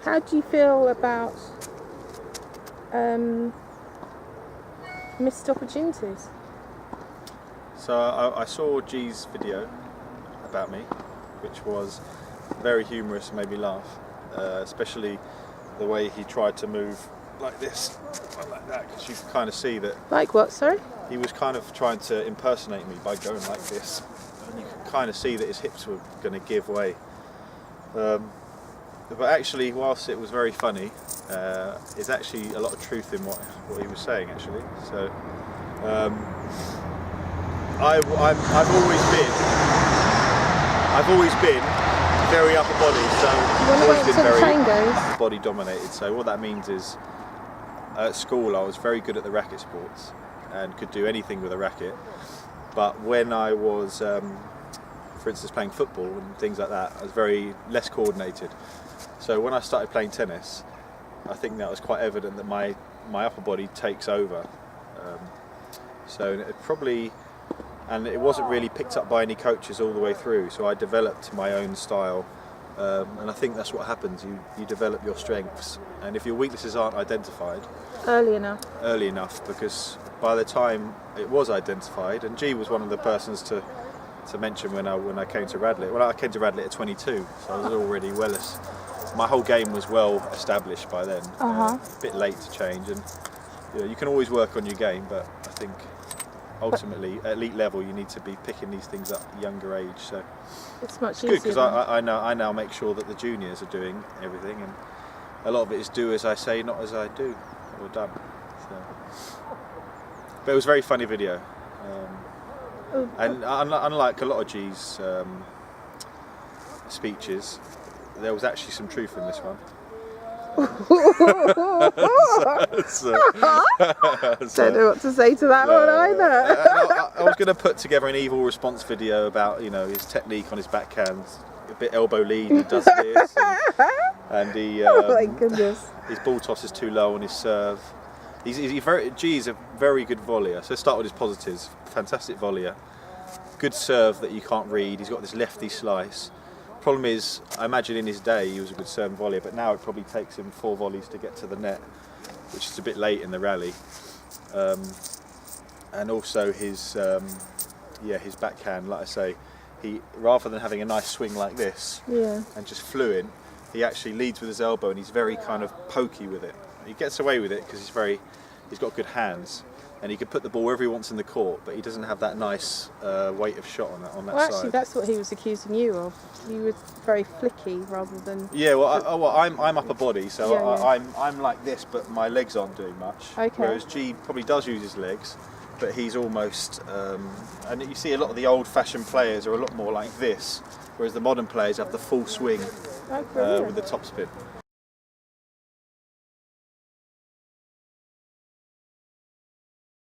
How do you feel about missed opportunities? So I saw G's video about me, which was very humorous and made me laugh, especially the way he tried to move like this, like that, because you can kind of see that Like what, sorry? he was kind of trying to impersonate me by going like this, and you can kind of see that his hips were going to give way. But actually, whilst it was very funny, there's actually a lot of truth in what he was saying actually. So I've always been very upper body, so You want to wait until the train goes? body dominated. So what that means is, at school I was very good at the racket sports and could do anything with a racket. But when I was, for instance, playing football and things like that, I was very less coordinated. So when I started playing tennis, I think that was quite evident that my upper body takes over. So it probably, and it wasn't really picked up by any coaches all the way through. So I developed my own style, and I think that's what happens. You develop your strengths, and if your weaknesses aren't identified Early enough. because by the time it was identified, and G was one of the persons to mention when I came to Radlett. Well, I came to Radlett at 22, so I was already my whole game was well established by then. A bit late to change, and you can always work on your game, but I think ultimately at elite level you need to be picking these things up at a younger age. So It's much it's easier. good because I now make sure that the juniors are doing everything, and a lot of it is do as I say, not as I do, or done. So. But it was a very funny video. And unlike a lot of G's speeches, there was actually some truth in this one. Don't know what to say to that one either. I was going to put together an evil response video about his technique on his backhand, a bit elbow lead, he does this, and he Oh my goodness. his ball toss is too low on his serve. He's a very good volleyer. So let's start with his positives. Fantastic volleyer, good serve that you can't read. He's got this lefty slice. Problem is, I imagine in his day he was a good serve volleyer, but now it probably takes him 4 volleys to get to the net, which is a bit late in the rally. And also his backhand, like I say, he, rather than having a nice swing like this and just fluent, he actually leads with his elbow, and he's very kind of pokey with it. He gets away with it because he's got good hands, and he can put the ball wherever he wants in the court, but he doesn't have that nice weight of shot on that Well, side. actually, that's what he was accusing you of. You were very flicky rather than. Yeah, well, I'm upper body, so Yeah. I'm like this, but my legs aren't doing much. Okay. Whereas G probably does use his legs, but he's almost. And you see a lot of the old-fashioned players are a lot more like this, whereas the modern players have the full swing Oh, brilliant. with the topspin.